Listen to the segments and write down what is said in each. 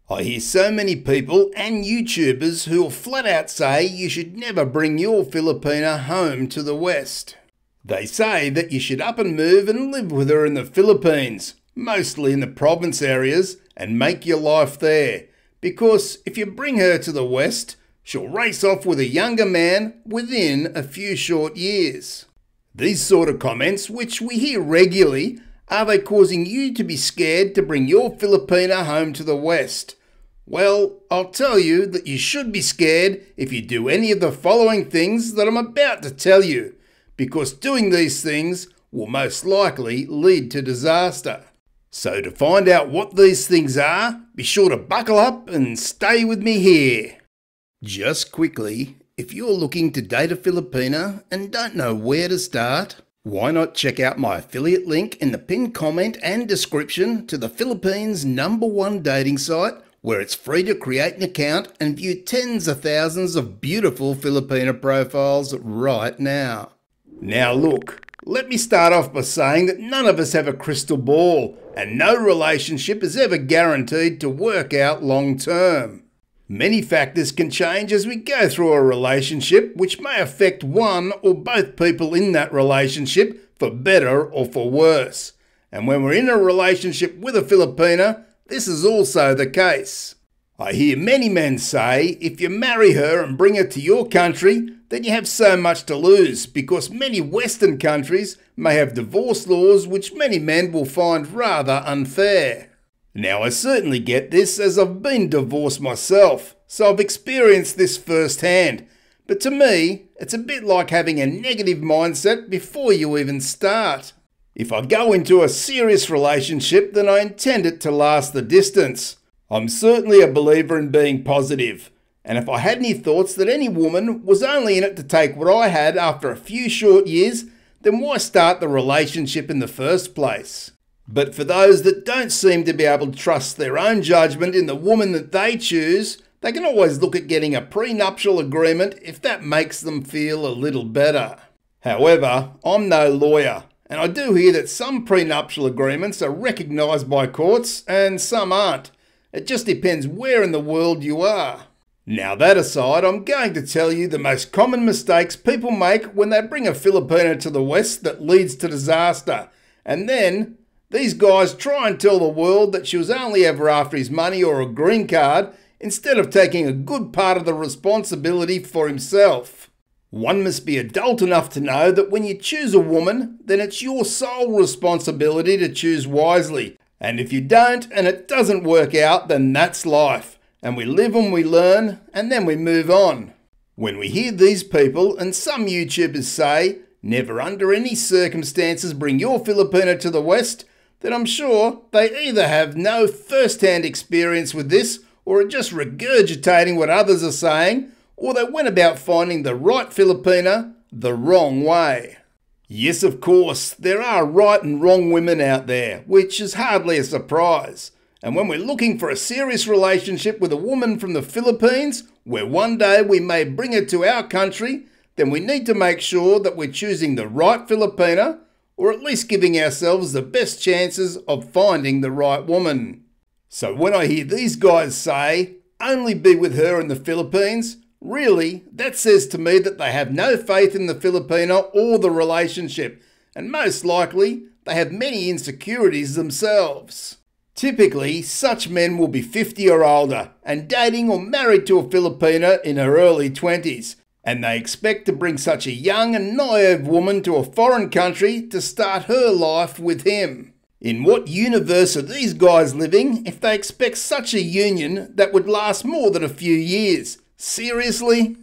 I hear so many people and YouTubers who will flat out say you should never bring your Filipina home to the West. They say that you should up and move and live with her in the Philippines, mostly in the province areas, and make your life there, because if you bring her to the West, she'll race off with a younger man within a few short years. These sort of comments, which we hear regularly, are they causing you to be scared to bring your Filipina home to the West? Well, I'll tell you that you should be scared if you do any of the following things that I'm about to tell you, because doing these things will most likely lead to disaster. So to find out what these things are, be sure to buckle up and stay with me here. Just quickly, if you're looking to date a Filipina and don't know where to start, why not check out my affiliate link in the pinned comment and description to the Philippines' #1 dating site, where it's free to create an account and view tens of thousands of beautiful Filipina profiles right now. Now look, let me start off by saying that none of us have a crystal ball, and no relationship is ever guaranteed to work out long term. Many factors can change as we go through a relationship, which may affect one or both people in that relationship for better or for worse. And when we're in a relationship with a Filipina, this is also the case. I hear many men say if you marry her and bring her to your country, then you have so much to lose, because many Western countries may have divorce laws which many men will find rather unfair. Now, I certainly get this, as I've been divorced myself, so I've experienced this firsthand. But to me, it's a bit like having a negative mindset before you even start. If I go into a serious relationship, then I intend it to last the distance. I'm certainly a believer in being positive, and if I had any thoughts that any woman was only in it to take what I had after a few short years, then why start the relationship in the first place? But for those that don't seem to be able to trust their own judgment in the woman that they choose, they can always look at getting a prenuptial agreement if that makes them feel a little better. However, I'm no lawyer, and I do hear that some prenuptial agreements are recognised by courts and some aren't. It just depends where in the world you are. Now that aside, I'm going to tell you the most common mistakes people make when they bring a Filipina to the West that leads to disaster, and then these guys try and tell the world that she was only ever after his money or a green card, instead of taking a good part of the responsibility for himself. One must be adult enough to know that when you choose a woman, then it's your sole responsibility to choose wisely. And if you don't and it doesn't work out, then that's life. And we live and we learn, and then we move on. When we hear these people and some YouTubers say, never under any circumstances bring your Filipina to the West, then I'm sure they either have no first-hand experience with this, or are just regurgitating what others are saying, or they went about finding the right Filipina the wrong way. Yes, of course, there are right and wrong women out there, which is hardly a surprise. And when we're looking for a serious relationship with a woman from the Philippines, where one day we may bring her to our country, then we need to make sure that we're choosing the right Filipina, or at least giving ourselves the best chances of finding the right woman. So when I hear these guys say, only be with her in the Philippines, really, that says to me that they have no faith in the Filipina or the relationship, and most likely they have many insecurities themselves. Typically, such men will be 50 or older and dating or married to a Filipina in her early 20s, and they expect to bring such a young and naive woman to a foreign country to start her life with him. In what universe are these guys living if they expect such a union that would last more than a few years? Seriously?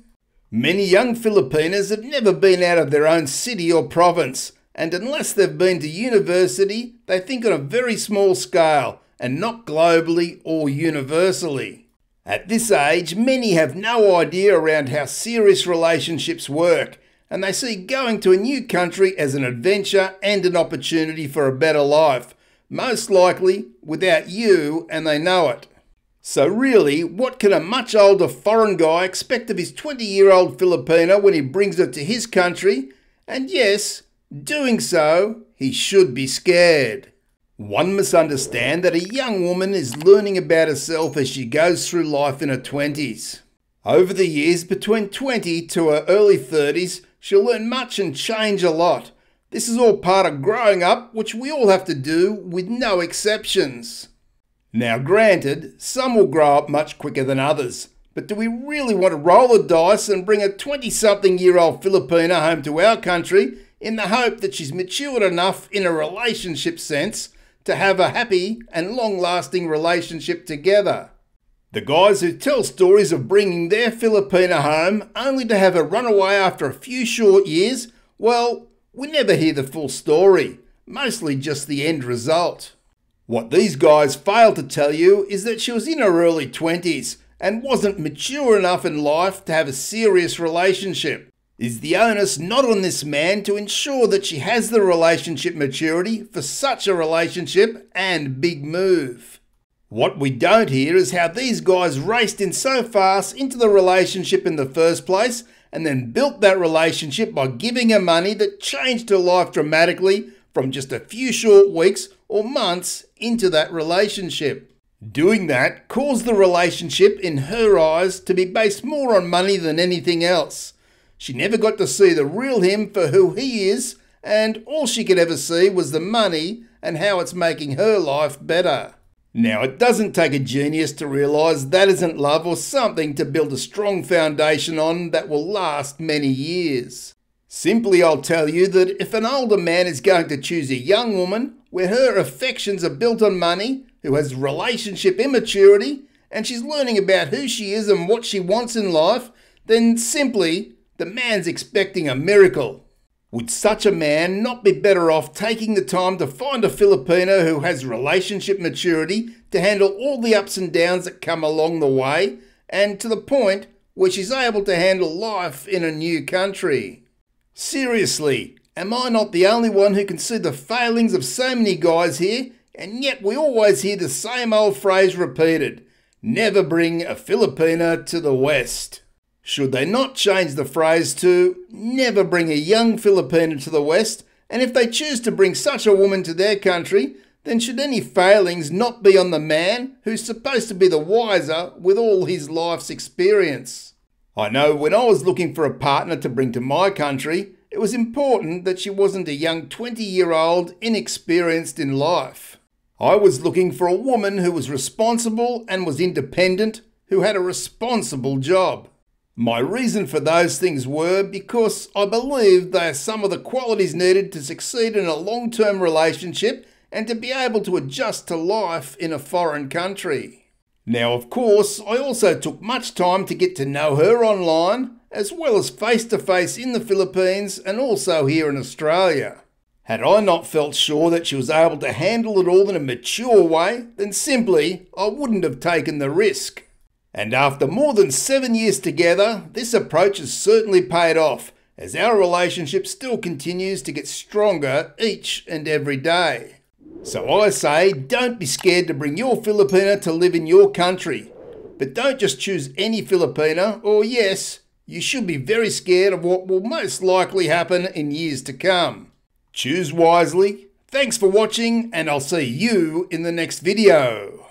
Many young Filipinas have never been out of their own city or province, and unless they've been to university, they think on a very small scale and not globally or universally. At this age, many have no idea around how serious relationships work, and they see going to a new country as an adventure and an opportunity for a better life, most likely without you, and they know it. So really, what can a much older foreign guy expect of his 20-year-old Filipina when he brings her to his country? And yes, doing so, he should be scared. One must understand that a young woman is learning about herself as she goes through life in her 20s. Over the years, between 20 to her early 30s, she'll learn much and change a lot. This is all part of growing up, which we all have to do, with no exceptions. Now granted, some will grow up much quicker than others, but do we really want to roll the dice and bring a 20-something-year-old Filipina home to our country in the hope that she's matured enough in a relationship sense to have a happy and long-lasting relationship together? The guys who tell stories of bringing their Filipina home only to have her run away after a few short years, well, we never hear the full story, mostly just the end result. What these guys fail to tell you is that she was in her early 20s and wasn't mature enough in life to have a serious relationship. Is the onus not on this man to ensure that she has the relationship maturity for such a relationship and big move? What we don't hear is how these guys raced in so fast into the relationship in the first place and then built that relationship by giving her money that changed her life dramatically from just a few short weeks or months into that relationship. Doing that caused the relationship, in her eyes, to be based more on money than anything else. She never got to see the real him for who he is, and all she could ever see was the money and how it's making her life better. Now, it doesn't take a genius to realise that isn't love or something to build a strong foundation on that will last many years. Simply, I'll tell you that if an older man is going to choose a young woman where her affections are built on money, who has relationship immaturity, and she's learning about who she is and what she wants in life, then simply, the man's expecting a miracle. Would such a man not be better off taking the time to find a Filipina who has relationship maturity to handle all the ups and downs that come along the way, and to the point where she's able to handle life in a new country? Seriously, am I not the only one who can see the failings of so many guys here, and yet we always hear the same old phrase repeated: never bring a Filipina to the West. Should they not change the phrase to never bring a young Filipina to the West, and if they choose to bring such a woman to their country, then should any failings not be on the man who's supposed to be the wiser with all his life's experience? I know when I was looking for a partner to bring to my country, it was important that she wasn't a young 20-year-old inexperienced in life. I was looking for a woman who was responsible and was independent, who had a responsible job. My reason for those things were because I believed they are some of the qualities needed to succeed in a long-term relationship and to be able to adjust to life in a foreign country. Now, of course, I also took much time to get to know her online, as well as face-to-face in the Philippines and also here in Australia. Had I not felt sure that she was able to handle it all in a mature way, then simply I wouldn't have taken the risk. And after more than 7 years together, this approach has certainly paid off, as our relationship still continues to get stronger each and every day. So I say, don't be scared to bring your Filipina to live in your country. But don't just choose any Filipina, or yes, you should be very scared of what will most likely happen in years to come. Choose wisely. Thanks for watching, and I'll see you in the next video.